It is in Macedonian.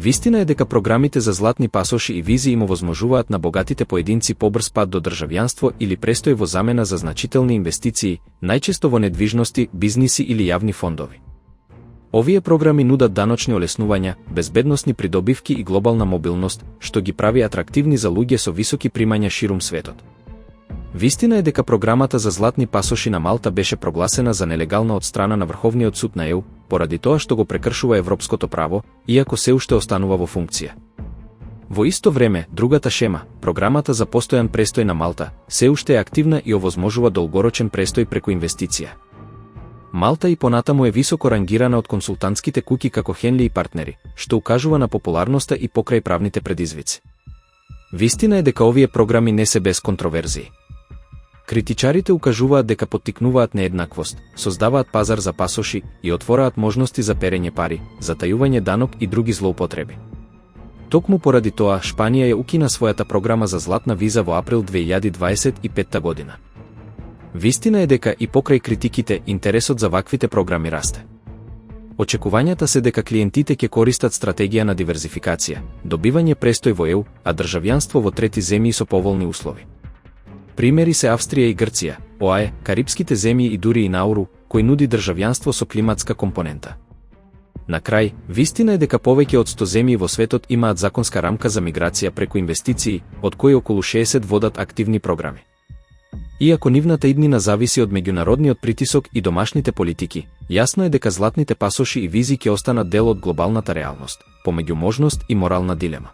Вистина е дека програмите за златни пасоши и визи им овозможуваат на богатите поединци побрз пат до државјанство или престој во замена за значителни инвестиции, најчесто во недвижности, бизниси или јавни фондови. Овие програми нудат даночни олеснувања, безбедносни придобивки и глобална мобилност, што ги прави атрактивни за луѓе со високи примања ширум светот. Вистина е дека програмата за златни пасоши на Малта беше прогласена за нелегална од страна на Врховниот суд на ЕУ, поради тоа што го прекршува европското право, иако се уште останува во функција. Во исто време, другата шема, програмата за постојан престој на Малта, се уште е активна и овозможува долгорочен престој преку инвестиција. Малта и понатаму е високо рангирана од консултантските куќи како Хенли и партнери, што укажува на популарноста и покрај правните предизвици. Вистина е дека овие програми не се без контроверзии. Критичарите укажуваат дека поттикнуваат нееднаквост, создаваат пазар за пасоши и отвораат можности за перење пари, затајување данок и други злоупотреби. Токму поради тоа, Шпанија ја укина својата програма за златна виза во април 2025 година. Вистина е дека и покрај критиките, интересот за ваквите програми расте. Очекувањата се дека клиентите ќе користат стратегија на диверзификација, добивање престој во ЕУ, а државјанство во трети земји со поволни услови. Примери се Австрија и Грција, ОАЕ, Карипските земји и дури и Науру, кој нуди државјанство со климатска компонента. На крај, вистина е дека повеќе од 100 земји во светот имаат законска рамка за миграција преку инвестиции, од кои околу 60 водат активни програми. Иако нивната иднина зависи од меѓународниот притисок и домашните политики, јасно е дека златните пасоши и визи ќе останат дел од глобалната реалност, помеѓу можност и морална дилема.